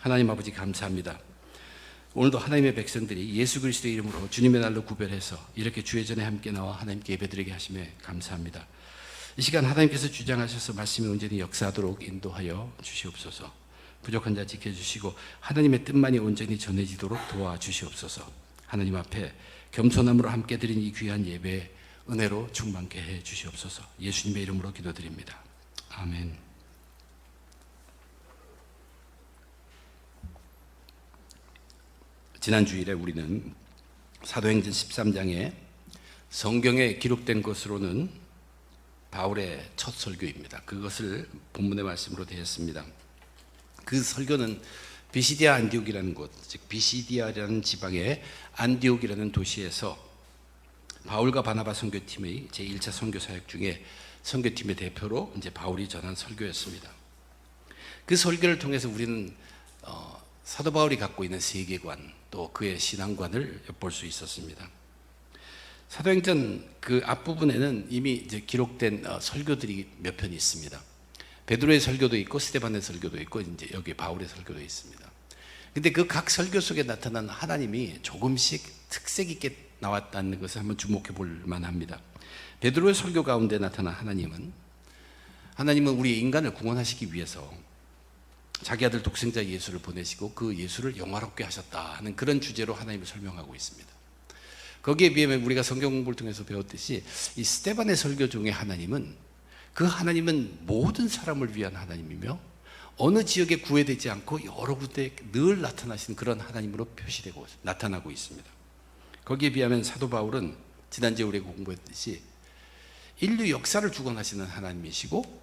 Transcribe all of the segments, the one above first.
하나님 아버지 감사합니다. 오늘도 하나님의 백성들이 예수 그리스도의 이름으로 주님의 날로 구별해서 이렇게 주의 전에 함께 나와 하나님께 예배드리게 하심에 감사합니다. 이 시간 하나님께서 주장하셔서 말씀이 온전히 역사하도록 인도하여 주시옵소서. 부족한 자 지켜주시고 하나님의 뜻만이 온전히 전해지도록 도와주시옵소서. 하나님 앞에 겸손함으로 함께 드린 이 귀한 예배에 은혜로 충만케 해 주시옵소서. 예수님의 이름으로 기도드립니다. 아멘. 지난 주일에 우리는 사도행전 13장에 성경에 기록된 것으로는 바울의 첫 설교입니다. 그것을 본문의 말씀으로 대했습니다. 그 설교는 비시디아 안디옥이라는 곳, 즉 비시디아라는 지방의 안디옥이라는 도시에서 바울과 바나바 선교팀의 제1차 선교 사역 중에 선교팀의 대표로 이제 바울이 전한 설교였습니다. 그 설교를 통해서 우리는 사도 바울이 갖고 있는 세계관, 또 그의 신앙관을 엿볼 수 있었습니다. 사도행전 그 앞부분에는 이미 이제 기록된 설교들이 몇 편 있습니다. 베드로의 설교도 있고 스데반의 설교도 있고 이제 여기 바울의 설교도 있습니다. 근데 그 각 설교 속에 나타난 하나님이 조금씩 특색 있게 나왔다는 것을 한번 주목해 볼 만합니다. 베드로의 설교 가운데 나타난 하나님은 우리 인간을 구원하시기 위해서 자기 아들 독생자 예수를 보내시고 그 예수를 영화롭게 하셨다 하는 그런 주제로 하나님을 설명하고 있습니다. 거기에 비하면 우리가 성경 공부를 통해서 배웠듯이 이 스데반의 설교 중에 하나님은 모든 사람을 위한 하나님이며 어느 지역에 구애되지 않고 여러 군데 늘 나타나시는 그런 하나님으로 표시되고 나타나고 있습니다. 거기에 비하면 사도 바울은 지난주에 우리가 공부했듯이 인류 역사를 주관하시는 하나님이시고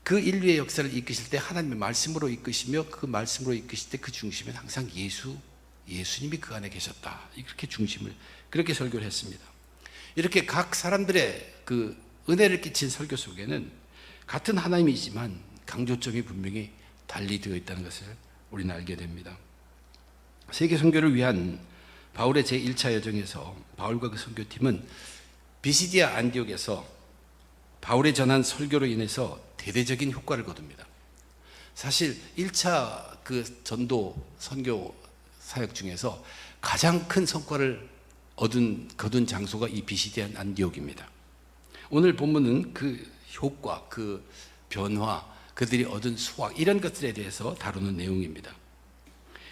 그 인류의 역사를 이끄실 때 하나님의 말씀으로 이끄시며 그 말씀으로 이끄실 때 그 중심은 항상 예수님이 그 안에 계셨다. 이렇게 중심을 그렇게 설교를 했습니다. 이렇게 각 사람들의 그 은혜를 끼친 설교 속에는 같은 하나님이지만 강조점이 분명히 달리 되어 있다는 것을 우리는 알게 됩니다. 세계 선교를 위한 바울의 제1차 여정에서 바울과 그 선교팀은 비시디아 안디옥에서 바울의 전한 설교로 인해서 대대적인 효과를 거둡니다. 사실 1차 그 전도 선교 사역 중에서 가장 큰 성과를 거둔 장소가 이 비시디아 안디옥입니다. 오늘 본문은 그 효과, 그 변화, 그들이 얻은 수확 이런 것들에 대해서 다루는 내용입니다.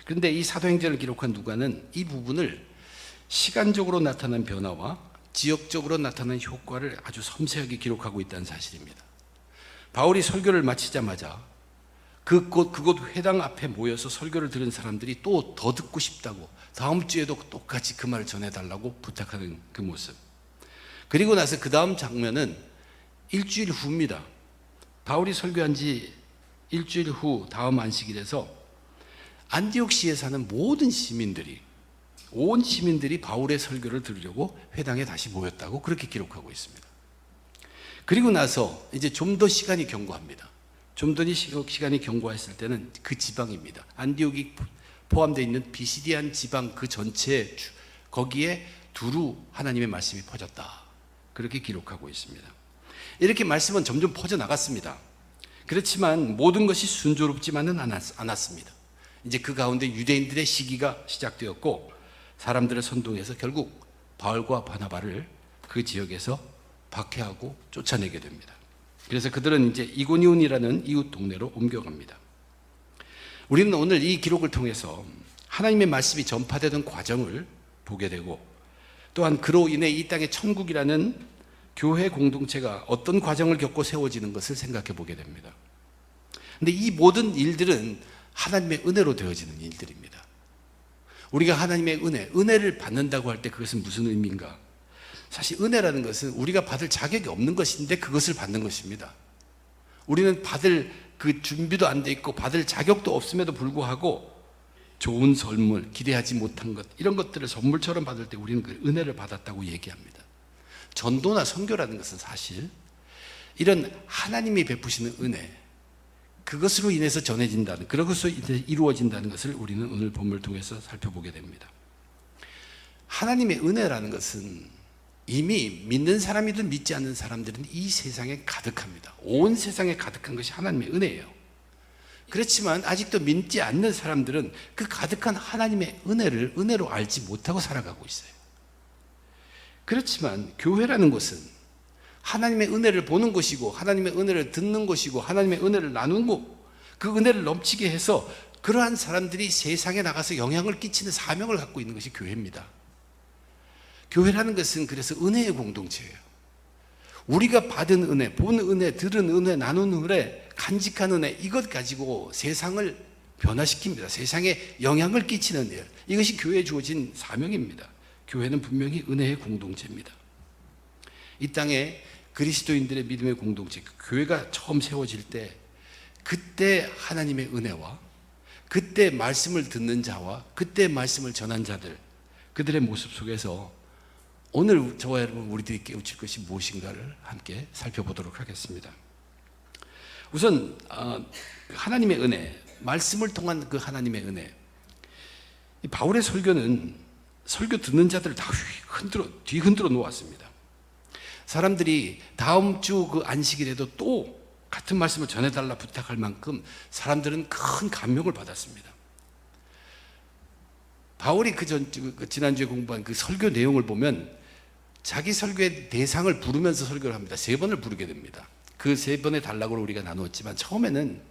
그런데 이 사도행전을 기록한 누가는 이 부분을 시간적으로 나타난 변화와 지역적으로 나타난 효과를 아주 섬세하게 기록하고 있다는 사실입니다. 바울이 설교를 마치자마자 그곳 회당 앞에 모여서 설교를 들은 사람들이 또 더 듣고 싶다고 다음 주에도 똑같이 그 말을 전해달라고 부탁하는 그 모습. 그리고 나서 그 다음 장면은 일주일 후입니다. 바울이 설교한 지 일주일 후 다음 안식일에서 안디옥시에 사는 모든 시민들이 온 시민들이 바울의 설교를 들으려고 회당에 다시 모였다고 그렇게 기록하고 있습니다. 그리고 나서 이제 좀 더 시간이 경과합니다. 좀 더 시간이 경과했을 때는 그 지방입니다. 안디옥이 포함되어 있는 비시디안 지방 그 전체 거기에 두루 하나님의 말씀이 퍼졌다. 그렇게 기록하고 있습니다. 이렇게 말씀은 점점 퍼져나갔습니다. 그렇지만 모든 것이 순조롭지만은 않았습니다. 이제 그 가운데 유대인들의 시기가 시작되었고 사람들을 선동해서 결국 바울과 바나바를 그 지역에서 박해하고 쫓아내게 됩니다. 그래서 그들은 이제 이고니온이라는 이웃 동네로 옮겨갑니다. 우리는 오늘 이 기록을 통해서 하나님의 말씀이 전파되던 과정을 보게 되고 또한 그로 인해 이 땅에 천국이라는 교회 공동체가 어떤 과정을 겪고 세워지는 것을 생각해 보게 됩니다. 그런데 이 모든 일들은 하나님의 은혜로 되어지는 일들입니다. 우리가 하나님의 은혜를 받는다고 할 때 그것은 무슨 의미인가? 사실 은혜라는 것은 우리가 받을 자격이 없는 것인데 그것을 받는 것입니다. 우리는 받을 그 준비도 안 돼 있고 받을 자격도 없음에도 불구하고 좋은 선물, 기대하지 못한 것 이런 것들을 선물처럼 받을 때 우리는 그 은혜를 받았다고 얘기합니다. 전도나 선교라는 것은 사실 이런 하나님이 베푸시는 은혜 그것으로 인해서 전해진다는 그런 것으로 이루어진다는 것을 우리는 오늘 본문을 통해서 살펴보게 됩니다. 하나님의 은혜라는 것은 이미 믿는 사람이든 믿지 않는 사람들은 이 세상에 가득합니다. 온 세상에 가득한 것이 하나님의 은혜예요. 그렇지만 아직도 믿지 않는 사람들은 그 가득한 하나님의 은혜를 은혜로 알지 못하고 살아가고 있어요. 그렇지만 교회라는 것은 하나님의 은혜를 보는 것이고 하나님의 은혜를 듣는 것이고 하나님의 은혜를 나누고 그 은혜를 넘치게 해서 그러한 사람들이 세상에 나가서 영향을 끼치는 사명을 갖고 있는 것이 교회입니다. 교회라는 것은 그래서 은혜의 공동체예요. 우리가 받은 은혜, 본 은혜, 들은 은혜, 나눈 은혜, 간직한 은혜, 이것 가지고 세상을 변화시킵니다. 세상에 영향을 끼치는 일, 이것이 교회에 주어진 사명입니다. 교회는 분명히 은혜의 공동체입니다. 이 땅에 그리스도인들의 믿음의 공동체, 교회가 처음 세워질 때 그때 하나님의 은혜와 그때 말씀을 듣는 자와 그때 말씀을 전한 자들, 그들의 모습 속에서 오늘 저와 여러분 우리들이 깨우칠 것이 무엇인가를 함께 살펴보도록 하겠습니다. 우선 하나님의 은혜, 말씀을 통한 그 하나님의 은혜. 바울의 설교는 설교 듣는 자들을 다 뒤흔들어 놓았습니다. 사람들이 다음 주 그 안식일에도 또 같은 말씀을 전해달라 부탁할 만큼 사람들은 큰 감명을 받았습니다. 바울이 지난주에 공부한 그 설교 내용을 보면 자기 설교의 대상을 부르면서 설교를 합니다. 3번을 부르게 됩니다. 그 3번의 단락으로 우리가 나누었지만 처음에는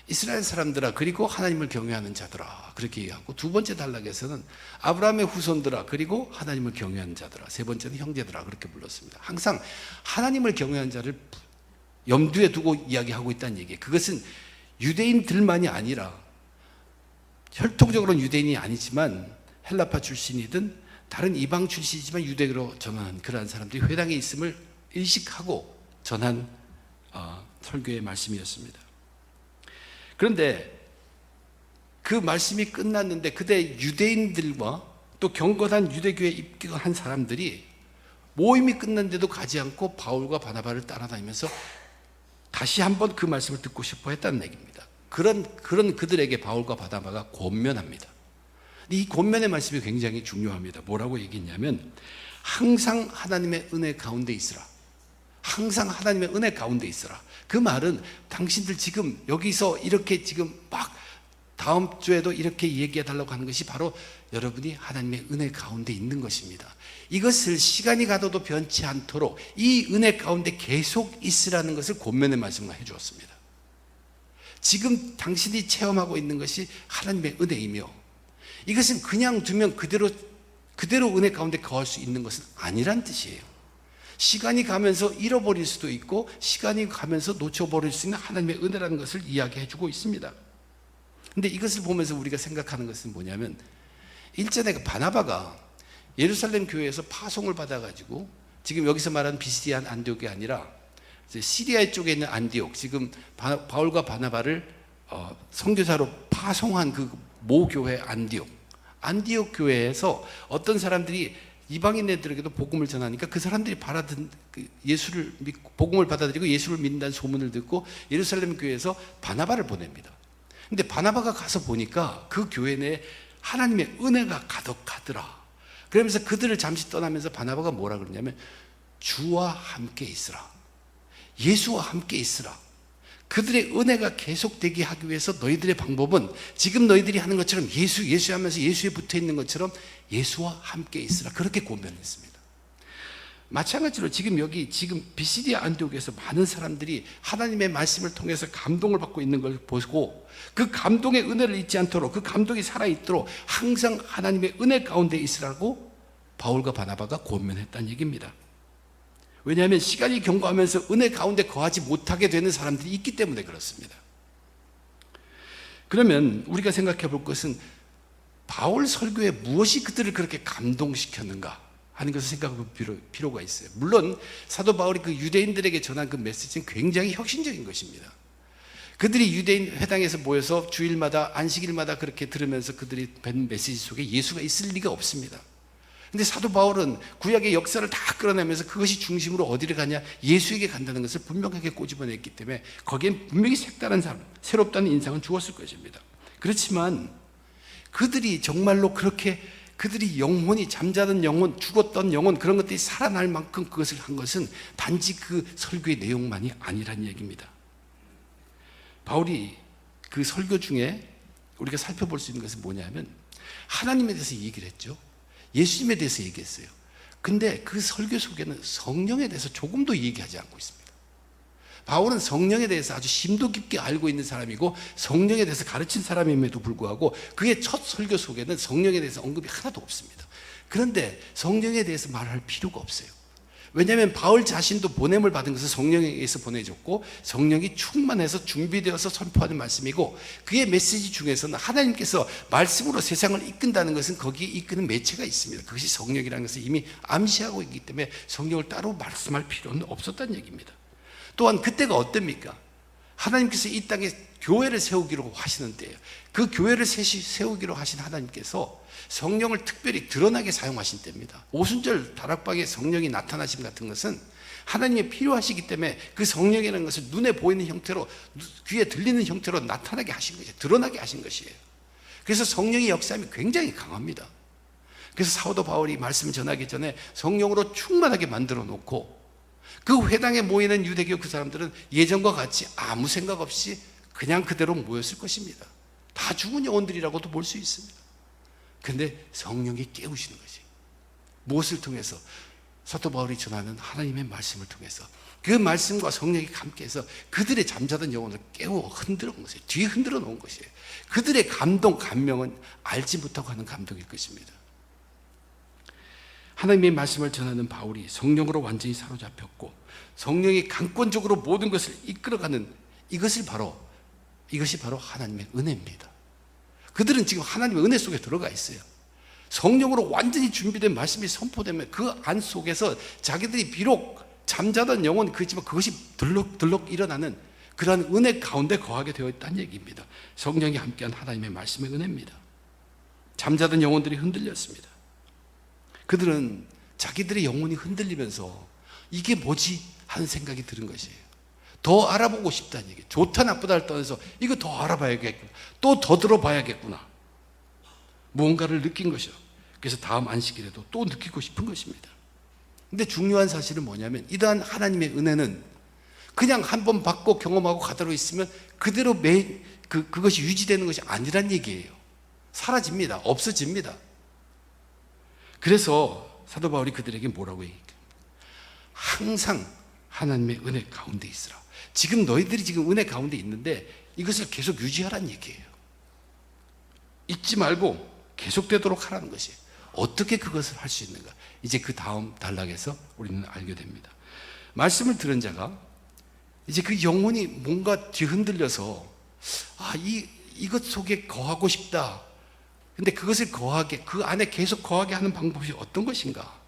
이스라엘 사람들아 그리고 하나님을 경외하는 자들아 그렇게 얘기하고, 두 번째 단락에서는 아브라함의 후손들아 그리고 하나님을 경외하는 자들아, 세 번째는 형제들아 그렇게 불렀습니다. 항상 하나님을 경외하는 자를 염두에 두고 이야기하고 있다는 얘기예요. 그것은 유대인들만이 아니라 혈통적으로는 유대인이 아니지만 헬라파 출신이든 다른 이방 출신이지만 유대교로 전환한 그러한 사람들이 회당에 있음을 인식하고 전한 설교의 말씀이었습니다. 그런데 그 말씀이 끝났는데 그때 유대인들과 또 경건한 유대교에 입교한 사람들이 모임이 끝났는데도 가지 않고 바울과 바나바를 따라다니면서 다시 한번 그 말씀을 듣고 싶어 했다는 얘기입니다. 그런 그들에게 바울과 바나바가 권면합니다. 이 권면의 말씀이 굉장히 중요합니다. 뭐라고 얘기했냐면 항상 하나님의 은혜 가운데 있으라. 항상 하나님의 은혜 가운데 있으라. 그 말은 당신들 지금 여기서 이렇게 지금 막 다음 주에도 이렇게 얘기해달라고 하는 것이 바로 여러분이 하나님의 은혜 가운데 있는 것입니다. 이것을 시간이 가도 변치 않도록 이 은혜 가운데 계속 있으라는 것을 권면의 말씀을 해주었습니다. 지금 당신이 체험하고 있는 것이 하나님의 은혜이며 이것은 그냥 두면 그대로 은혜 가운데 거할 수 있는 것은 아니란 뜻이에요. 시간이 가면서 잃어버릴 수도 있고 시간이 가면서 놓쳐버릴 수 있는 하나님의 은혜라는 것을 이야기해주고 있습니다. 근데 이것을 보면서 우리가 생각하는 것은 뭐냐면, 일전에 그 바나바가 예루살렘 교회에서 파송을 받아가지고 지금 여기서 말하는 비시디안 안디옥이 아니라 시리아 쪽에 있는 안디옥, 지금 바울과 바나바를 선교사로 파송한 그 모교회 안디옥 교회에서 어떤 사람들이 이방인 애들에게도 복음을 전하니까 그 사람들이 예수를 믿고 복음을 받아들이고 예수를 믿는다는 소문을 듣고 예루살렘 교회에서 바나바를 보냅니다. 근데 바나바가 가서 보니까 그 교회 내에 하나님의 은혜가 가득하더라. 그러면서 그들을 잠시 떠나면서 바나바가 뭐라 그러냐면 주와 함께 있으라. 예수와 함께 있으라. 그들의 은혜가 계속되게 하기 위해서 너희들의 방법은 지금 너희들이 하는 것처럼 예수 하면서 예수에 붙어 있는 것처럼 예수와 함께 있으라. 그렇게 권면했습니다. 마찬가지로 지금 비시디아 안디옥에서 많은 사람들이 하나님의 말씀을 통해서 감동을 받고 있는 걸 보고 그 감동의 은혜를 잊지 않도록, 그 감동이 살아있도록 항상 하나님의 은혜 가운데 있으라고 바울과 바나바가 권면했다는 얘기입니다. 왜냐하면 시간이 경과하면서 은혜 가운데 거하지 못하게 되는 사람들이 있기 때문에 그렇습니다. 그러면 우리가 생각해 볼 것은 바울 설교에 무엇이 그들을 그렇게 감동시켰는가 하는 것을 생각해 볼 필요가 있어요. 물론 사도 바울이 그 유대인들에게 전한 그 메시지는 굉장히 혁신적인 것입니다. 그들이 유대인 회당에서 모여서 주일마다 안식일마다 그렇게 들으면서 그들이 뵌 메시지 속에 예수가 있을 리가 없습니다. 근데 사도 바울은 구약의 역사를 다 끌어내면서 그것이 중심으로 어디를 가냐, 예수에게 간다는 것을 분명하게 꼬집어냈기 때문에 거기엔 분명히 색다른 삶, 새롭다는 인상은 주었을 것입니다. 그렇지만 그들이 정말로 그렇게 그들이 영혼이 잠자던 영혼, 죽었던 영혼, 그런 것들이 살아날 만큼 그것을 한 것은 단지 그 설교의 내용만이 아니란 얘기입니다. 바울이 그 설교 중에 우리가 살펴볼 수 있는 것은 뭐냐면 하나님에 대해서 얘기를 했죠. 예수님에 대해서 얘기했어요. 근데 그 설교 속에는 성령에 대해서 조금도 얘기하지 않고 있습니다. 바울은 성령에 대해서 아주 심도 깊게 알고 있는 사람이고 성령에 대해서 가르친 사람임에도 불구하고 그의 첫 설교 속에는 성령에 대해서 언급이 하나도 없습니다. 그런데 성령에 대해서 말할 필요가 없어요. 왜냐하면 바울 자신도 보냄을 받은 것은 성령에 의해서 보내졌고 성령이 충만해서 준비되어서 선포하는 말씀이고 그의 메시지 중에서는 하나님께서 말씀으로 세상을 이끈다는 것은 거기에 이끄는 매체가 있습니다. 그것이 성령이라는 것을 이미 암시하고 있기 때문에 성령을 따로 말씀할 필요는 없었다는 얘기입니다. 또한 그때가 어땠습니까? 하나님께서 이 땅에 교회를 세우기로 하시는 때예요. 그 교회를 세우기로 하신 하나님께서 성령을 특별히 드러나게 사용하신 때입니다. 오순절 다락방에 성령이 나타나심 같은 것은 하나님이 필요하시기 때문에 그 성령이라는 것을 눈에 보이는 형태로, 귀에 들리는 형태로 나타나게 하신 것이에요. 드러나게 하신 것이에요. 그래서 성령의 역사함이 굉장히 강합니다. 그래서 사도 바울이 말씀 전하기 전에 성령으로 충만하게 만들어 놓고 그 회당에 모이는 유대교 그 사람들은 예전과 같이 아무 생각 없이 그냥 그대로 모였을 것입니다. 다 죽은 영혼들이라고도 볼 수 있습니다. 근데 성령이 깨우시는 것이 무엇을 통해서? 사도 바울이 전하는 하나님의 말씀을 통해서 그 말씀과 성령이 함께해서 그들의 잠자던 영혼을 깨워 흔들어 놓은 것이에요. 뒤에 흔들어 놓은 것이에요. 그들의 감동, 감명은 알지 못하고 하는 감동일 것입니다. 하나님의 말씀을 전하는 바울이 성령으로 완전히 사로잡혔고 성령이 강권적으로 모든 것을 이끌어가는 이것이 바로 하나님의 은혜입니다. 그들은 지금 하나님의 은혜 속에 들어가 있어요. 성령으로 완전히 준비된 말씀이 선포되면 그 안 속에서 자기들이 비록 잠자던 영혼 그렇지만 그것이 들럭들럭 일어나는 그러한 은혜 가운데 거하게 되어 있다는 얘기입니다. 성령이 함께한 하나님의 말씀의 은혜입니다. 잠자던 영혼들이 흔들렸습니다. 그들은 자기들의 영혼이 흔들리면서 이게 뭐지? 하는 생각이 드는 것이에요. 더 알아보고 싶다는 얘기예요. 좋다 나쁘다를 떠나서 이거 더 알아봐야겠구나. 또 더 들어봐야겠구나. 무언가를 느낀 것이요. 그래서 다음 안식일에도 또 느끼고 싶은 것입니다. 근데 중요한 사실은 뭐냐면 이러한 하나님의 은혜는 그냥 한 번 받고 경험하고 가대로 있으면 그대로 그것이 유지되는 것이 아니란 얘기예요. 사라집니다. 없어집니다. 그래서 사도 바울이 그들에게 뭐라고 얘기해요? 항상 하나님의 은혜 가운데 있으라. 지금 너희들이 지금 은혜 가운데 있는데 이것을 계속 유지하라는 얘기예요. 잊지 말고 계속되도록 하라는 것이에요. 어떻게 그것을 할 수 있는가? 이제 그 다음 단락에서 우리는 알게 됩니다. 말씀을 들은 자가 이제 그 영혼이 뭔가 뒤흔들려서 이것 속에 거하고 싶다. 근데 그것을 그 안에 계속 거하게 하는 방법이 어떤 것인가?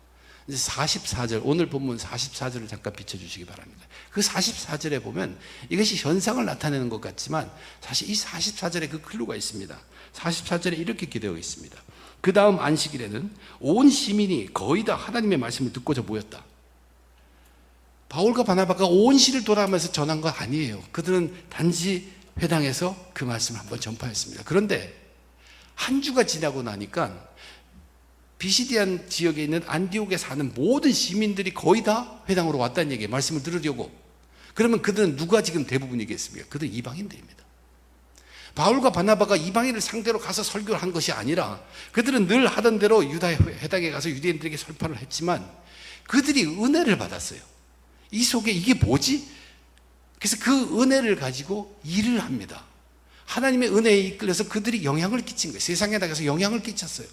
이제 44절, 오늘 본문 44절을 잠깐 비춰주시기 바랍니다. 그 44절에 보면 이것이 현상을 나타내는 것 같지만 사실 이 44절에 그 클루가 있습니다. 44절에 이렇게 기록되어 있습니다. 그 다음 안식일에는 온 시민이 거의 다 하나님의 말씀을 듣고자 모였다. 바울과 바나바가 온 시를 돌아가면서 전한 건 아니에요. 그들은 단지 회당에서 그 말씀을 한번 전파했습니다. 그런데 한 주가 지나고 나니까 비시디안 지역에 있는 안디옥에 사는 모든 시민들이 거의 다 회당으로 왔다는 얘기예요. 말씀을 들으려고. 그러면 그들은 누가 지금 대부분이겠습니까? 그들은 이방인들입니다. 바울과 바나바가 이방인을 상대로 가서 설교를 한 것이 아니라 그들은 늘 하던 대로 유다 회당에 가서 유대인들에게 설파를 했지만 그들이 은혜를 받았어요. 이 속에 이게 뭐지? 그래서 그 은혜를 가지고 일을 합니다. 하나님의 은혜에 이끌려서 그들이 영향을 끼친 거예요. 세상에 나가서 영향을 끼쳤어요.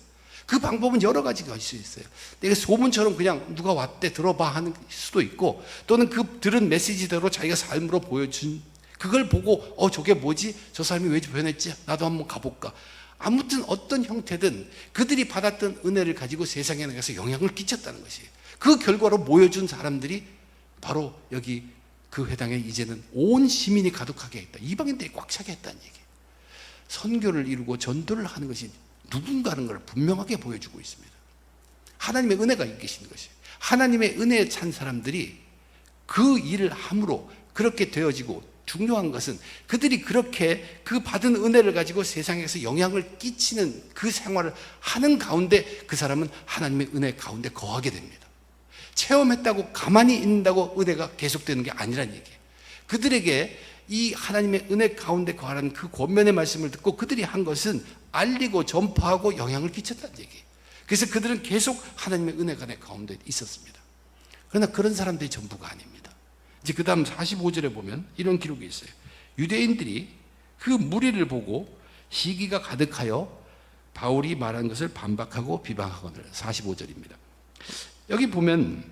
그 방법은 여러 가지가 있을 수 있어요. 내가 소문처럼 그냥 누가 왔대 들어봐 하는 수도 있고 또는 그 들은 메시지대로 자기가 삶으로 보여준 그걸 보고 저게 뭐지? 저 사람이 왜 변했지? 나도 한번 가볼까? 아무튼 어떤 형태든 그들이 받았던 은혜를 가지고 세상에 나가서 영향을 끼쳤다는 것이에요. 그 결과로 모여준 사람들이 바로 여기 그 회당에 이제는 온 시민이 가득하게 했다. 이방인들이 꽉 차게 했다는 얘기예요. 선교를 이루고 전도를 하는 것이 누군가는 걸 분명하게 보여주고 있습니다. 하나님의 은혜가 이끄시는 것이에요. 하나님의 은혜에 찬 사람들이 그 일을 함으로 그렇게 되어지고 중요한 것은 그들이 그렇게 그 받은 은혜를 가지고 세상에서 영향을 끼치는 그 생활을 하는 가운데 그 사람은 하나님의 은혜 가운데 거하게 됩니다. 체험했다고 가만히 있는다고 은혜가 계속되는 게 아니란 얘기예요. 그들에게 이 하나님의 은혜 가운데 거하라는 그 권면의 말씀을 듣고 그들이 한 것은 알리고 전파하고 영향을 끼쳤다는 얘기예요. 그래서 그들은 계속 하나님의 은혜가 내 가운데 있었습니다. 그러나 그런 사람들이 전부가 아닙니다. 이제 그 다음 45절에 보면 이런 기록이 있어요. 유대인들이 그 무리를 보고 시기가 가득하여 바울이 말한 것을 반박하고 비방하거늘. 45절입니다. 여기 보면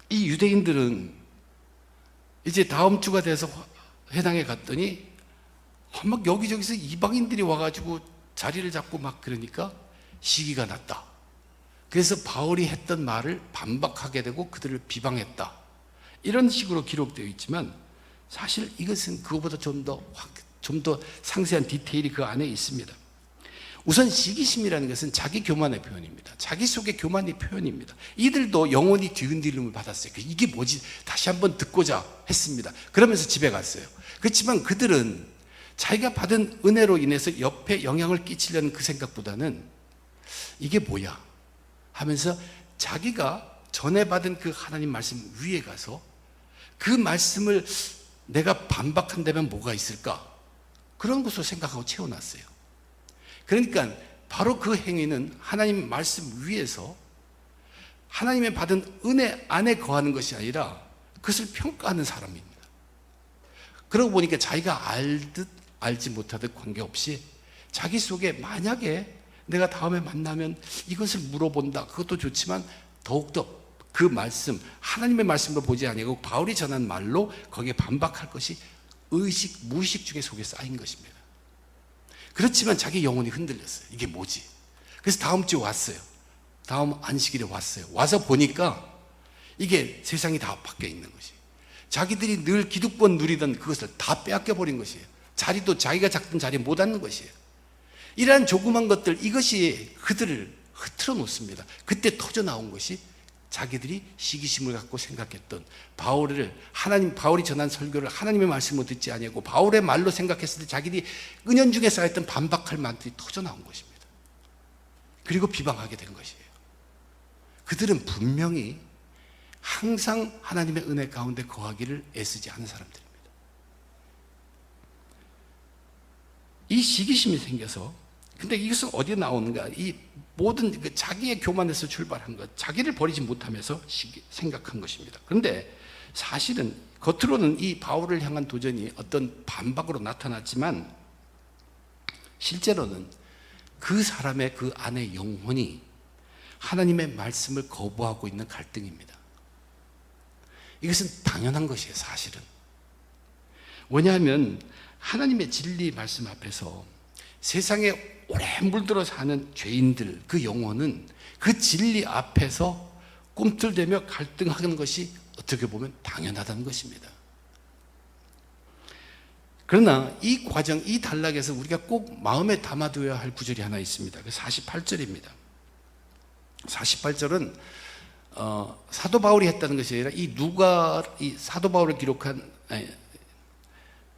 이 유대인들은 이제 다음 주가 돼서 회당에 갔더니 막 여기저기서 이방인들이 와가지고 자리를 잡고 막 그러니까 시기가 났다. 그래서 바울이 했던 말을 반박하게 되고 그들을 비방했다. 이런 식으로 기록되어 있지만 사실 이것은 그거보다 좀 더 상세한 디테일이 그 안에 있습니다. 우선 시기심이라는 것은 자기 교만의 표현입니다. 자기 속의 교만의 표현입니다. 이들도 영혼이 뒤흔들림을 받았어요. 이게 뭐지? 다시 한번 듣고자 했습니다. 그러면서 집에 갔어요. 그렇지만 그들은 자기가 받은 은혜로 인해서 옆에 영향을 끼치려는 그 생각보다는 이게 뭐야? 하면서 자기가 전에 받은 그 하나님 말씀 위에 가서 그 말씀을 내가 반박한다면 뭐가 있을까? 그런 것을 생각하고 채워놨어요. 그러니까 바로 그 행위는 하나님 말씀 위에서 하나님의 받은 은혜 안에 거하는 것이 아니라 그것을 평가하는 사람입니다. 그러고 보니까 자기가 알듯 알지 못하듯 관계없이 자기 속에 만약에 내가 다음에 만나면 이것을 물어본다. 그것도 좋지만 더욱더 그 말씀, 하나님의 말씀으로 보지 아니하고 바울이 전한 말로 거기에 반박할 것이 의식, 무의식 중에 속에 쌓인 것입니다. 그렇지만 자기 영혼이 흔들렸어요. 이게 뭐지? 그래서 다음 주에 왔어요. 다음 안식일에 왔어요. 와서 보니까 이게 세상이 다 바뀌어 있는 것이에요. 자기들이 늘 기득권 누리던 그것을 다 빼앗겨 버린 것이에요. 자리도 자기가 잡던 자리에 못 앉는 것이에요. 이러한 조그만 것들, 이것이 그들을 흐트러 놓습니다. 그때 터져 나온 것이 자기들이 시기심을 갖고 생각했던 바울이 전한 설교를 하나님의 말씀으로 듣지 아니하고 바울의 말로 생각했을 때 자기들이 은연중에 쌓였던 반박할 말들이 터져 나온 것입니다. 그리고 비방하게 된 것이에요. 그들은 분명히 항상 하나님의 은혜 가운데 거하기를 애쓰지 않은 사람들입니다. 이 시기심이 생겨서, 근데 이것은 어디에 나오는가? 이 모든 자기의 교만에서 출발한 것, 자기를 버리지 못하면서 생각한 것입니다. 그런데 사실은 겉으로는 이 바울을 향한 도전이 어떤 반박으로 나타났지만 실제로는 그 사람의 그 안의 영혼이 하나님의 말씀을 거부하고 있는 갈등입니다. 이것은 당연한 것이에요, 사실은. 왜냐하면 하나님의 진리 말씀 앞에서 세상에 오래 물들어 사는 죄인들, 그 영혼은 그 진리 앞에서 꿈틀대며 갈등하는 것이 어떻게 보면 당연하다는 것입니다. 그러나 이 과정, 이 단락에서 우리가 꼭 마음에 담아둬야 할 구절이 하나 있습니다. 48절입니다. 48절은 사도 바울이 했다는 것이 아니라 이 사도 바울을 기록한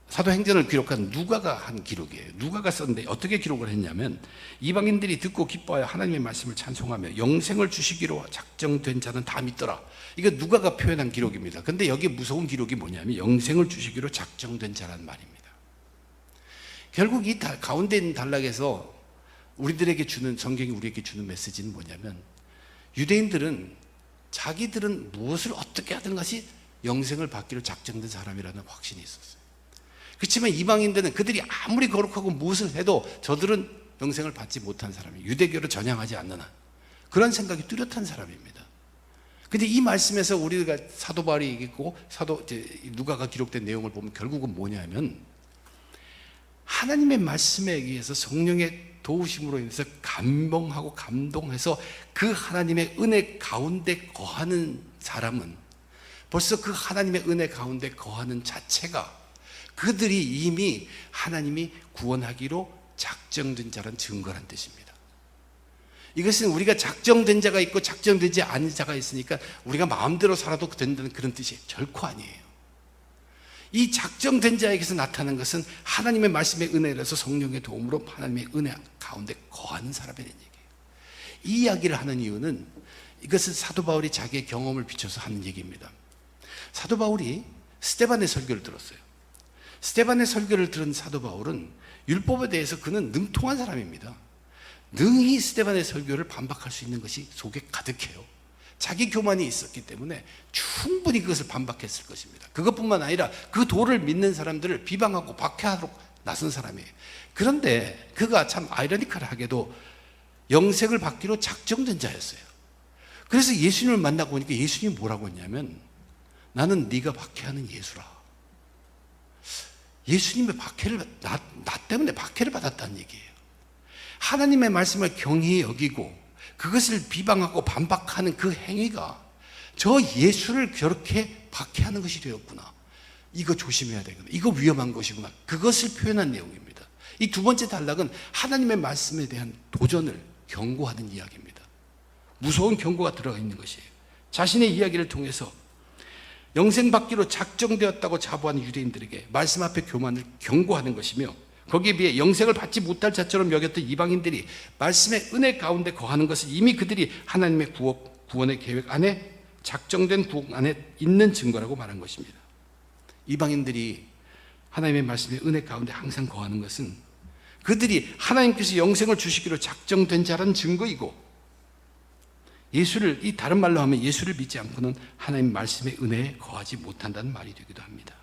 사도행전을 기록한 누가가 한 기록이에요. 누가가 썼는데 어떻게 기록을 했냐면 이방인들이 듣고 기뻐하여 하나님의 말씀을 찬송하며 영생을 주시기로 작정된 자는 다 믿더라. 이거 누가가 표현한 기록입니다. 근데 여기 무서운 기록이 뭐냐면 영생을 주시기로 작정된 자라는 말입니다. 결국 이 가운데 있는 단락에서 성경이 우리에게 주는 메시지는 뭐냐면 유대인들은 자기들은 무엇을 어떻게 하든 것이 영생을 받기로 작정된 사람이라는 확신이 있었어요. 그렇지만 이방인들은 그들이 아무리 거룩하고 무엇을 해도 저들은 영생을 받지 못한 사람이에요. 유대교를 전향하지 않는 한. 그런 생각이 뚜렷한 사람입니다. 근데 이 말씀에서 우리가 사도 바울이 얘기했고 누가가 기록된 내용을 보면 결국은 뭐냐면 하나님의 말씀에 의해서 성령의 도우심으로 인해서 감동하고 감동해서 그 하나님의 은혜 가운데 거하는 사람은 벌써 그 하나님의 은혜 가운데 거하는 자체가 그들이 이미 하나님이 구원하기로 작정된 자라는 증거란 뜻입니다. 이것은 우리가 작정된 자가 있고 작정되지 않은 자가 있으니까 우리가 마음대로 살아도 된다는 그런 뜻이 결코 아니에요. 이 작정된 자에게서 나타나는 것은 하나님의 말씀의 은혜라서 성령의 도움으로 하나님의 은혜 가운데 거하는 사람이라는 얘기예요. 이 이야기를 하는 이유는 이것은 사도 바울이 자기의 경험을 비춰서 하는 얘기입니다. 사도 바울이 스데반의 설교를 들었어요. 스데반의 설교를 들은 사도 바울은 율법에 대해서 그는 능통한 사람입니다. 능히 스데반의 설교를 반박할 수 있는 것이 속에 가득해요. 자기 교만이 있었기 때문에 충분히 그것을 반박했을 것입니다. 그것뿐만 아니라 그 도를 믿는 사람들을 비방하고 박해하도록 나선 사람이에요. 그런데 그가 참 아이러니컬하게도 영생을 받기로 작정된 자였어요. 그래서 예수님을 만나고 보니까 예수님이 뭐라고 했냐면, 나는 네가 박해하는 예수라. 예수님의 박해를, 나 때문에 박해를 받았다는 얘기예요. 하나님의 말씀을 경히 여기고 그것을 비방하고 반박하는 그 행위가 저 예수를 그렇게 박해하는 것이 되었구나. 이거 조심해야 되구나. 이거 위험한 것이구나. 그것을 표현한 내용입니다. 이 두 번째 단락은 하나님의 말씀에 대한 도전을 경고하는 이야기입니다. 무서운 경고가 들어가 있는 것이에요. 자신의 이야기를 통해서 영생받기로 작정되었다고 자부하는 유대인들에게 말씀 앞에 교만을 경고하는 것이며, 거기에 비해 영생을 받지 못할 자처럼 여겼던 이방인들이 말씀의 은혜 가운데 거하는 것은 이미 그들이 하나님의 구원의 계획 안에, 작정된 구원 안에 있는 증거라고 말한 것입니다. 이방인들이 하나님의 말씀의 은혜 가운데 항상 거하는 것은 그들이 하나님께서 영생을 주시기로 작정된 자라는 증거이고, 예수를, 이 다른 말로 하면 예수를 믿지 않고는 하나님 말씀의 은혜에 거하지 못한다는 말이 되기도 합니다.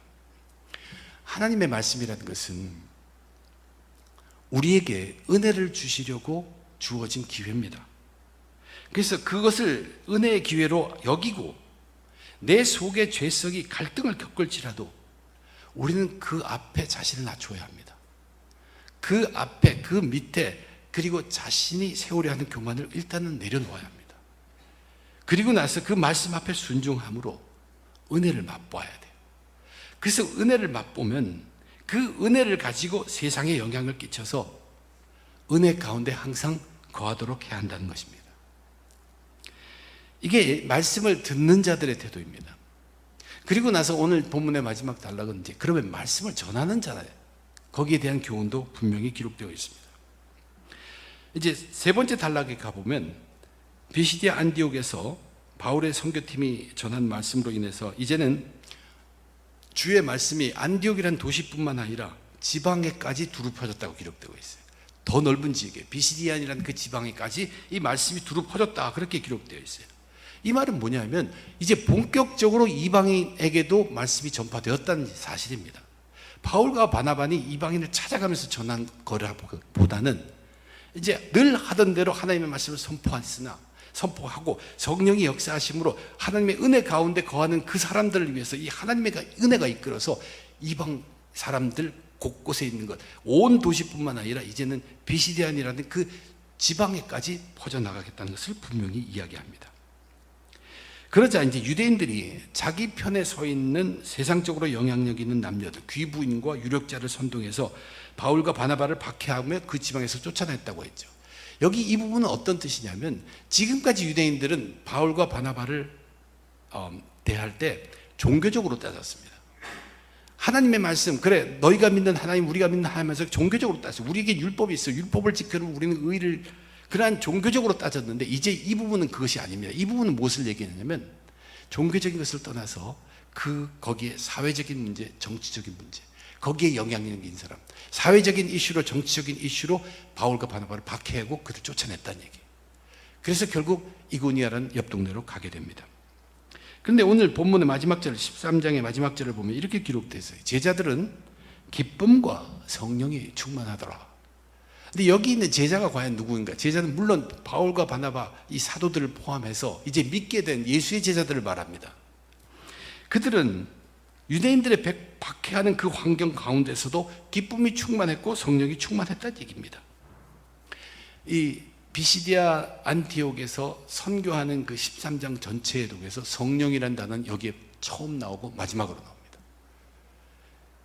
하나님의 말씀이라는 것은 우리에게 은혜를 주시려고 주어진 기회입니다. 그래서 그것을 은혜의 기회로 여기고 내 속의 죄성이 갈등을 겪을지라도 우리는 그 앞에 자신을 낮춰야 합니다. 그 앞에, 그 밑에, 그리고 자신이 세우려 하는 교만을 일단은 내려놓아야 합니다. 그리고 나서 그 말씀 앞에 순종함으로 은혜를 맛보아야 돼요. 그래서 은혜를 맛보면 그 은혜를 가지고 세상에 영향을 끼쳐서 은혜 가운데 항상 거하도록 해야 한다는 것입니다. 이게 말씀을 듣는 자들의 태도입니다. 그리고 나서 오늘 본문의 마지막 단락은 이제 그러면 말씀을 전하는 자예요. 거기에 대한 교훈도 분명히 기록되어 있습니다. 이제 세 번째 단락에 가보면 비시디아 안디옥에서 바울의 선교팀이 전한 말씀으로 인해서 이제는 주의 말씀이 안디옥이라는 도시뿐만 아니라 지방에까지 두루 퍼졌다고 기록되고 있어요. 더 넓은 지역에, 비시디안이라는 그 지방에까지 이 말씀이 두루 퍼졌다, 그렇게 기록되어 있어요. 이 말은 뭐냐면 이제 본격적으로 이방인에게도 말씀이 전파되었다는 사실입니다. 바울과 바나바니 이방인을 찾아가면서 전한 거라보다는 이제 늘 하던 대로 하나님의 말씀을 선포하고 성령이 역사하심으로 하나님의 은혜 가운데 거하는 그 사람들을 위해서 이 하나님의 은혜가 이끌어서 이방 사람들 곳곳에 있는 것, 온 도시뿐만 아니라 이제는 비시디안이라는 그 지방에까지 퍼져나가겠다는 것을 분명히 이야기합니다. 그러자 이제 유대인들이 자기 편에 서 있는 세상적으로 영향력 있는 남녀들, 귀부인과 유력자를 선동해서 바울과 바나바를 박해하며 그 지방에서 쫓아냈다고 했죠. 여기 이 부분은 어떤 뜻이냐면 지금까지 유대인들은 바울과 바나바를 대할 때 종교적으로 따졌습니다. 하나님의 말씀, 그래 너희가 믿는 하나님, 우리가 믿는 하나님에서 종교적으로 따졌어요. 우리에게 율법이 있어. 율법을 지키면 우리는 의를, 그러한 종교적으로 따졌는데 이제 이 부분은 그것이 아닙니다. 이 부분은 무엇을 얘기하냐면 종교적인 것을 떠나서 거기에 사회적인 문제, 정치적인 문제, 거기에 영향력 있는 사람, 사회적인 이슈로, 정치적인 이슈로 바울과 바나바를 박해하고 그들 쫓아냈다는 얘기예요. 그래서 결국 이고니아라는 옆 동네로 가게 됩니다. 그런데 오늘 본문의 마지막 절, 13장의 마지막 절을 보면 이렇게 기록되어 있어요. 제자들은 기쁨과 성령이 충만하더라. 근데 여기 있는 제자가 과연 누구인가? 제자는 물론 바울과 바나바 이 사도들을 포함해서 이제 믿게 된 예수의 제자들을 말합니다. 그들은 유대인들의 박해하는 그 환경 가운데서도 기쁨이 충만했고 성령이 충만했다는 얘기입니다. 이 비시디아 안티옥에서 선교하는 그 13장 전체에 독해서 성령이라는 단어는 여기에 처음 나오고 마지막으로 나옵니다.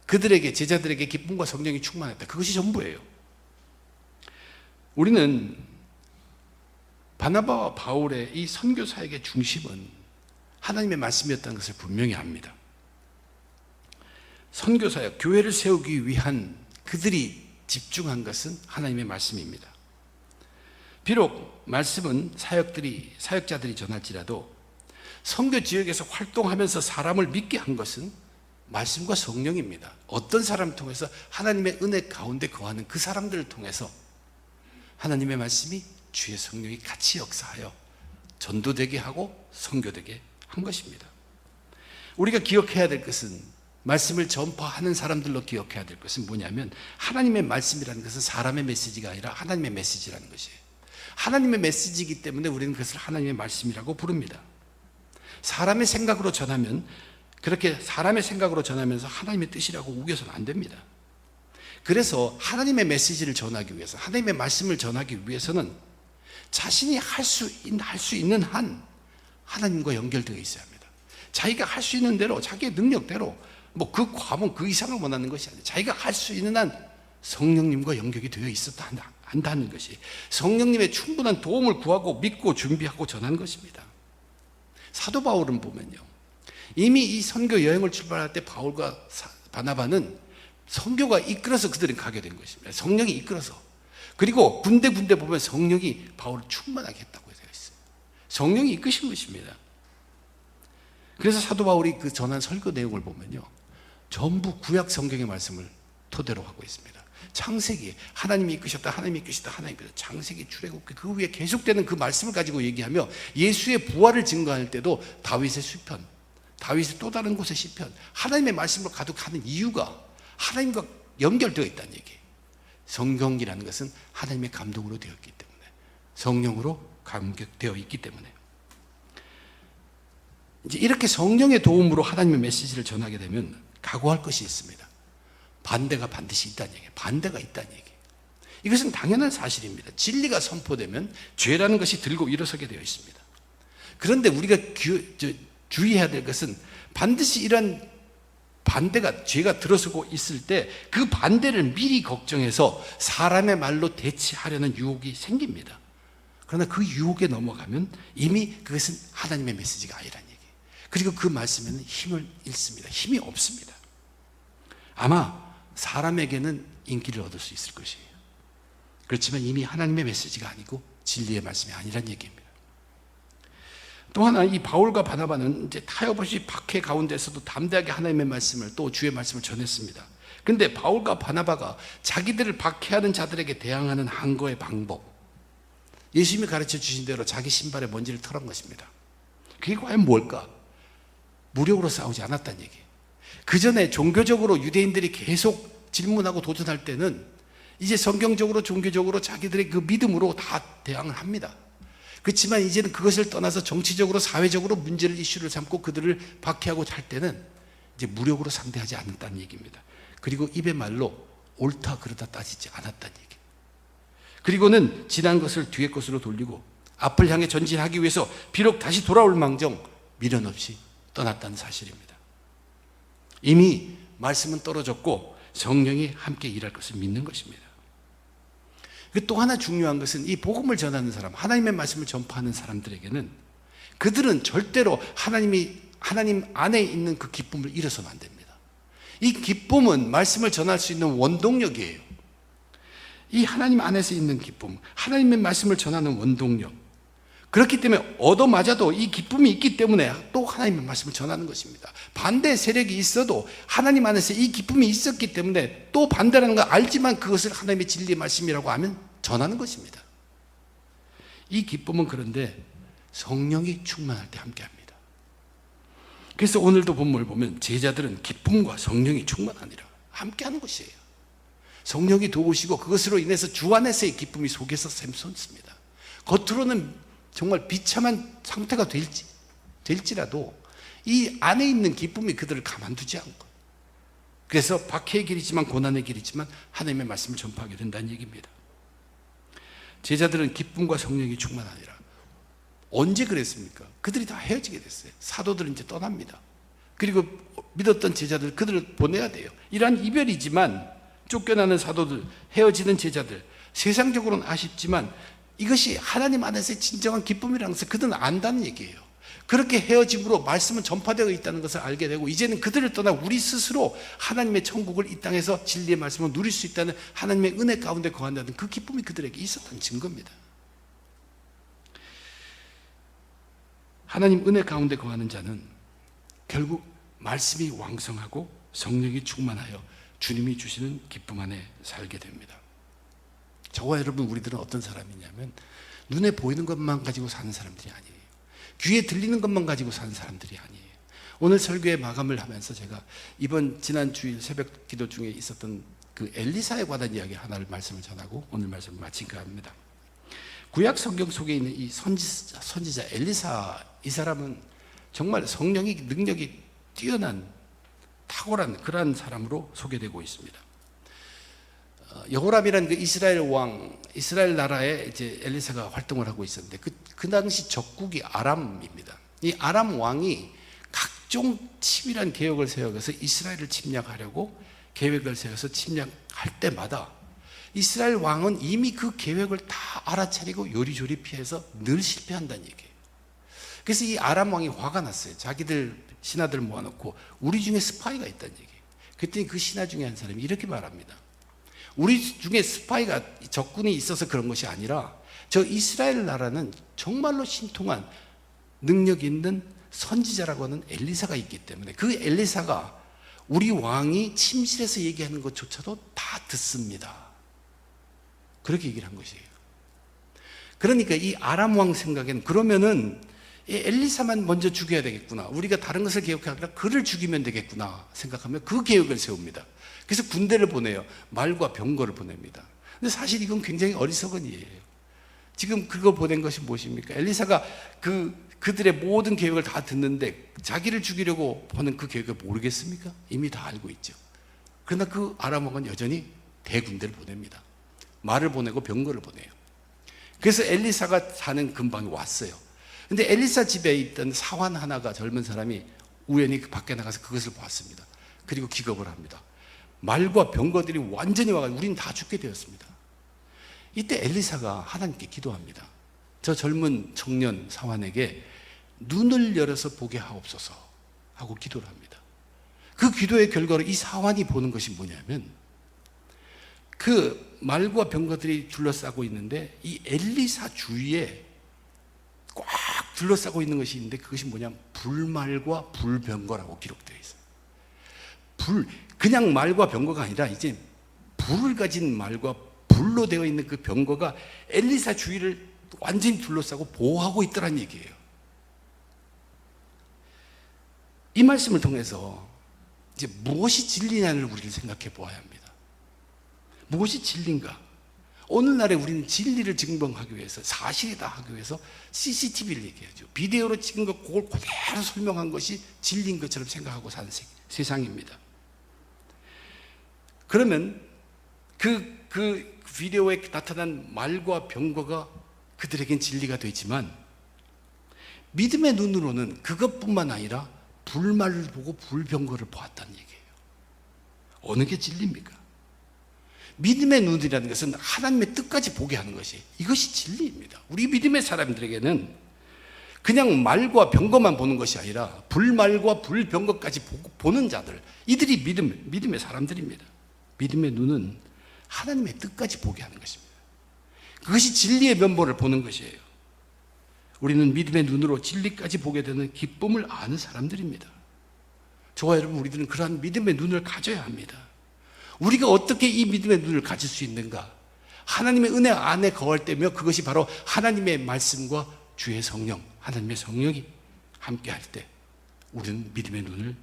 그들에게, 제자들에게 기쁨과 성령이 충만했다. 그것이 전부예요. 우리는 바나바와 바울의 이 선교 사역의 중심은 하나님의 말씀이었다는 것을 분명히 압니다. 선교 사역, 교회를 세우기 위한 그들이 집중한 것은 하나님의 말씀입니다. 비록 말씀은 사역자들이 전할지라도 선교 지역에서 활동하면서 사람을 믿게 한 것은 말씀과 성령입니다. 어떤 사람을 통해서 하나님의 은혜 가운데 거하는 그 사람들을 통해서 하나님의 말씀이 주의 성령이 같이 역사하여 전도되게 하고 선교되게 한 것입니다. 우리가 기억해야 될 것은, 말씀을 전파하는 사람들로 기억해야 될 것은 뭐냐면, 하나님의 말씀이라는 것은 사람의 메시지가 아니라 하나님의 메시지라는 것이에요. 하나님의 메시지이기 때문에 우리는 그것을 하나님의 말씀이라고 부릅니다. 사람의 생각으로 전하면, 그렇게 사람의 생각으로 전하면서 하나님의 뜻이라고 우겨서는 안 됩니다. 그래서 하나님의 메시지를 전하기 위해서, 하나님의 말씀을 전하기 위해서는 자신이 할 수 있는 한 하나님과 연결되어 있어야 합니다. 자기가 할 수 있는 대로, 자기의 능력대로, 뭐 그 과목 그 이상을 원하는 것이 아니라 자기가 할 수 있는 한 성령님과 연결이 되어 있었다 한다는 것이, 성령님의 충분한 도움을 구하고 믿고 준비하고 전하는 것입니다. 사도 바울은 보면요, 이미 이 선교 여행을 출발할 때 바울과 바나바는 선교가 이끌어서 그들은 가게 된 것입니다. 성령이 이끌어서. 그리고 군데 보면 성령이 바울을 충만하게 했다고 되어 있어요. 성령이 이끄신 것입니다. 그래서 사도 바울이 그 전한 설교 내용을 보면요, 전부 구약 성경의 말씀을 토대로 하고 있습니다. 창세기, 하나님이 이끄셨다, 하나님이 이끄셨다, 하나님이 이끄셨다. 창세기, 출애굽기, 그 위에 계속되는 그 말씀을 가지고 얘기하며, 예수의 부활을 증거할 때도 다윗의 시편, 다윗의 또 다른 곳의 시편, 하나님의 말씀으로 가득하는 이유가 하나님과 연결되어 있다는 얘기예요. 성경이라는 것은 하나님의 감동으로 되었기 때문에, 성령으로 감격되어 있기 때문에, 이제 이렇게 성령의 도움으로 하나님의 메시지를 전하게 되면 각오할 것이 있습니다. 반대가 반드시 있다는 얘기예요. 반대가 있다는 얘기예요. 이것은 당연한 사실입니다. 진리가 선포되면 죄라는 것이 들고 일어서게 되어 있습니다. 그런데 우리가 주의해야 될 것은, 반드시 이런 반대가, 죄가 들어서고 있을 때 그 반대를 미리 걱정해서 사람의 말로 대치하려는 유혹이 생깁니다. 그러나 그 유혹에 넘어가면 이미 그것은 하나님의 메시지가 아니라는 얘기예요. 그리고 그 말씀에는 힘을 잃습니다. 힘이 없습니다. 아마 사람에게는 인기를 얻을 수 있을 것이에요. 그렇지만 이미 하나님의 메시지가 아니고 진리의 말씀이 아니란 얘기입니다. 또 하나, 이 바울과 바나바는 이제 타협 없이 박해 가운데서도 담대하게 하나님의 말씀을, 또 주의 말씀을 전했습니다. 그런데 바울과 바나바가 자기들을 박해하는 자들에게 대항하는 한 거의 방법, 예수님이 가르쳐 주신 대로 자기 신발에 먼지를 털은 것입니다. 그게 과연 뭘까? 무력으로 싸우지 않았다는 얘기예요. 그 전에 종교적으로 유대인들이 계속 질문하고 도전할 때는 이제 성경적으로, 종교적으로 자기들의 그 믿음으로 다 대항을 합니다. 그렇지만 이제는 그것을 떠나서 정치적으로, 사회적으로 문제를, 이슈를 삼고 그들을 박해하고 할 때는 이제 무력으로 상대하지 않는다는 얘기입니다. 그리고 입의 말로 옳다 그르다 따지지 않았다는 얘기. 그리고는 지난 것을 뒤의 것으로 돌리고 앞을 향해 전진하기 위해서 비록 다시 돌아올 망정 미련 없이 떠났다는 사실입니다. 이미 말씀은 떨어졌고 성령이 함께 일할 것을 믿는 것입니다. 또 하나 중요한 것은, 이 복음을 전하는 사람, 하나님의 말씀을 전파하는 사람들에게는 그들은 절대로 하나님 안에 있는 그 기쁨을 잃어서는 안 됩니다. 이 기쁨은 말씀을 전할 수 있는 원동력이에요. 이 하나님 안에서 있는 기쁨, 하나님의 말씀을 전하는 원동력. 그렇기 때문에 얻어맞아도 이 기쁨이 있기 때문에 또 하나님의 말씀을 전하는 것입니다. 반대 세력이 있어도 하나님 안에서 이 기쁨이 있었기 때문에 또 반대라는 걸 알지만 그것을 하나님의 진리의 말씀이라고 하면 전하는 것입니다. 이 기쁨은 그런데 성령이 충만할 때 함께합니다. 그래서 오늘도 본문을 보면 제자들은 기쁨과 성령이 충만하니라 함께하는 것이에요. 성령이 도우시고 그것으로 인해서 주 안에서의 기쁨이 속에서 샘솟습니다. 겉으로는 정말 비참한 상태가 될지라도 이 안에 있는 기쁨이 그들을 가만두지 않고, 그래서 박해의 길이지만 고난의 길이지만 하나님의 말씀을 전파하게 된다는 얘기입니다. 제자들은 기쁨과 성령이 충만하니라. 언제 그랬습니까? 그들이 다 헤어지게 됐어요. 사도들은 이제 떠납니다. 그리고 믿었던 제자들, 그들을 보내야 돼요. 이러한 이별이지만, 쫓겨나는 사도들, 헤어지는 제자들, 세상적으로는 아쉽지만 이것이 하나님 안에서의 진정한 기쁨이라는 것을 그들은 안다는 얘기예요. 그렇게 헤어짐으로 말씀은 전파되어 있다는 것을 알게 되고, 이제는 그들을 떠나 우리 스스로 하나님의 천국을 이 땅에서 진리의 말씀을 누릴 수 있다는 하나님의 은혜 가운데 거한다는 그 기쁨이 그들에게 있었던 증거입니다. 하나님 은혜 가운데 거하는 자는 결국 말씀이 왕성하고 성령이 충만하여 주님이 주시는 기쁨 안에 살게 됩니다. 저와 여러분, 우리들은 어떤 사람이냐면 눈에 보이는 것만 가지고 사는 사람들이 아니에요. 귀에 들리는 것만 가지고 사는 사람들이 아니에요. 오늘 설교의 마감을 하면서 제가 지난 주일 새벽 기도 중에 있었던 그 엘리사에 관한 이야기 하나를 말씀을 전하고 오늘 말씀을 마칠까 합니다. 구약 성경 속에 있는 이 선지자 엘리사, 이 사람은 정말 성령의 능력이 뛰어난 탁월한 그러한 사람으로 소개되고 있습니다. 여호람이라는 그 이스라엘 왕, 이스라엘 나라에 이제 엘리사가 활동을 하고 있었는데 그 당시 적국이 아람입니다. 이 아람 왕이 각종 치밀한 계획을 세워서 이스라엘을 침략하려고 계획을 세워서 침략할 때마다 이스라엘 왕은 이미 그 계획을 다 알아차리고 요리조리 피해서 늘 실패한다는 얘기예요. 그래서 이 아람 왕이 화가 났어요. 자기들 신하들 모아놓고 우리 중에 스파이가 있다는 얘기예요. 그랬더니 그 신하 중에 한 사람이 이렇게 말합니다. 우리 중에 스파이가, 적군이 있어서 그런 것이 아니라 저 이스라엘 나라는 정말로 신통한 능력 있는 선지자라고 하는 엘리사가 있기 때문에 그 엘리사가 우리 왕이 침실에서 얘기하는 것조차도 다 듣습니다. 그렇게 얘기를 한 것이에요. 그러니까 이 아람 왕 생각에는 그러면은 이 엘리사만 먼저 죽여야 되겠구나, 우리가 다른 것을 계획하다가 그를 죽이면 되겠구나 생각하면 그 계획을 세웁니다. 그래서 군대를 보내요. 말과 병거를 보냅니다. 근데 사실 이건 굉장히 어리석은 일이에요. 지금 그거 보낸 것이 무엇입니까? 엘리사가 그들의 모든 계획을 다 듣는데 자기를 죽이려고 보낸 그 계획을 모르겠습니까? 이미 다 알고 있죠. 그러나 그 아람 왕은 여전히 대군대를 보냅니다. 말을 보내고 병거를 보내요. 그래서 엘리사가 사는 근방에 왔어요. 근데 엘리사 집에 있던 사환 하나가, 젊은 사람이 우연히 밖에 나가서 그것을 봤습니다. 그리고 기겁을 합니다. 말과 병거들이 완전히 와가지고 우리는 다 죽게 되었습니다. 이때 엘리사가 하나님께 기도합니다. 저 젊은 청년 사환에게 눈을 열어서 보게 하옵소서 하고 기도를 합니다. 그 기도의 결과로 이 사환이 보는 것이 뭐냐면 그 말과 병거들이 둘러싸고 있는데 이 엘리사 주위에 꽉 둘러싸고 있는 것이 있는데 그것이 뭐냐면 불말과 불병거라고 기록되어 있어요. 그냥 말과 병거가 아니라 이제 불을 가진 말과 불로 되어 있는 그 병거가 엘리사 주위를 완전히 둘러싸고 보호하고 있더란 얘기예요. 이 말씀을 통해서 이제 무엇이 진리냐를 우리를 생각해 보아야 합니다. 무엇이 진리인가? 오늘날에 우리는 진리를 증명하기 위해서, 사실이다 하기 위해서 CCTV를 얘기하죠. 비디오로 찍은 것 그걸 그대로 설명한 것이 진리인 것처럼 생각하고 사는 세상입니다. 그러면 그 비디오에 나타난 말과 병거가 그들에겐 진리가 되지만 믿음의 눈으로는 그것뿐만 아니라 불말을 보고 불병거를 보았다는 얘기예요. 어느 게 진리입니까? 믿음의 눈이라는 것은 하나님의 뜻까지 보게 하는 것이, 이것이 진리입니다. 우리 믿음의 사람들에게는 그냥 말과 병거만 보는 것이 아니라 불말과 불병거까지 보는 자들, 이들이 믿음의 사람들입니다. 믿음의 눈은 하나님의 뜻까지 보게 하는 것입니다. 그것이 진리의 면모를 보는 것이에요. 우리는 믿음의 눈으로 진리까지 보게 되는 기쁨을 아는 사람들입니다. 저와 여러분, 우리들은 그러한 믿음의 눈을 가져야 합니다. 우리가 어떻게 이 믿음의 눈을 가질 수 있는가? 하나님의 은혜 안에 거할 때며 그것이 바로 하나님의 말씀과 주의 성령, 하나님의 성령이 함께 할 때 우리는 믿음의 눈을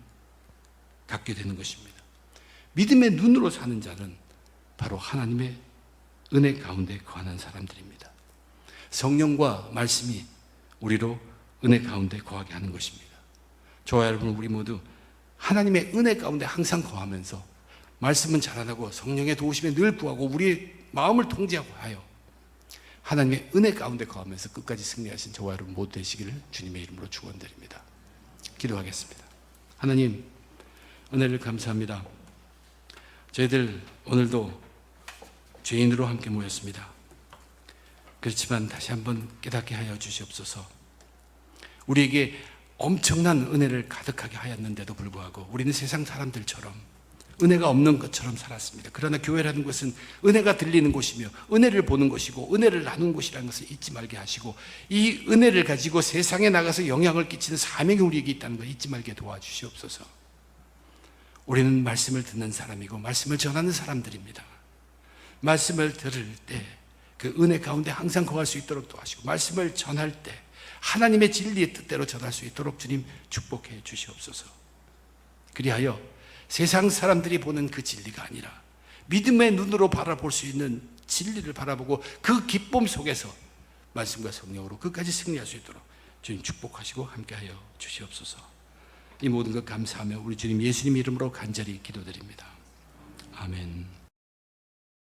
갖게 되는 것입니다. 믿음의 눈으로 사는 자는 바로 하나님의 은혜 가운데 거하는 사람들입니다. 성령과 말씀이 우리로 은혜 가운데 거하게 하는 것입니다. 저와 여러분, 우리 모두 하나님의 은혜 가운데 항상 거하면서 말씀은 자라나고 성령의 도우심에 늘 구하고 우리의 마음을 통제하고 하여 하나님의 은혜 가운데 거하면서 끝까지 승리하신 저와 여러분 모두 되시기를 주님의 이름으로 축원드립니다. 기도하겠습니다. 하나님, 은혜를 감사합니다. 저희들 오늘도 죄인으로 함께 모였습니다. 그렇지만 다시 한번 깨닫게 하여 주시옵소서. 우리에게 엄청난 은혜를 가득하게 하였는데도 불구하고 우리는 세상 사람들처럼 은혜가 없는 것처럼 살았습니다. 그러나 교회라는 것은 은혜가 들리는 곳이며 은혜를 보는 곳이고 은혜를 나누는 곳이라는 것을 잊지 말게 하시고 이 은혜를 가지고 세상에 나가서 영향을 끼치는 사명이 우리에게 있다는 걸 잊지 말게 도와주시옵소서. 우리는 말씀을 듣는 사람이고 말씀을 전하는 사람들입니다. 말씀을 들을 때 그 은혜 가운데 항상 거할 수 있도록 도와주시고, 말씀을 전할 때 하나님의 진리의 뜻대로 전할 수 있도록 주님 축복해 주시옵소서. 그리하여 세상 사람들이 보는 그 진리가 아니라 믿음의 눈으로 바라볼 수 있는 진리를 바라보고 그 기쁨 속에서 말씀과 성령으로 끝까지 승리할 수 있도록 주님 축복하시고 함께하여 주시옵소서. 이 모든 것 감사하며 우리 주님 예수님 이름으로 간절히 기도드립니다. 아멘.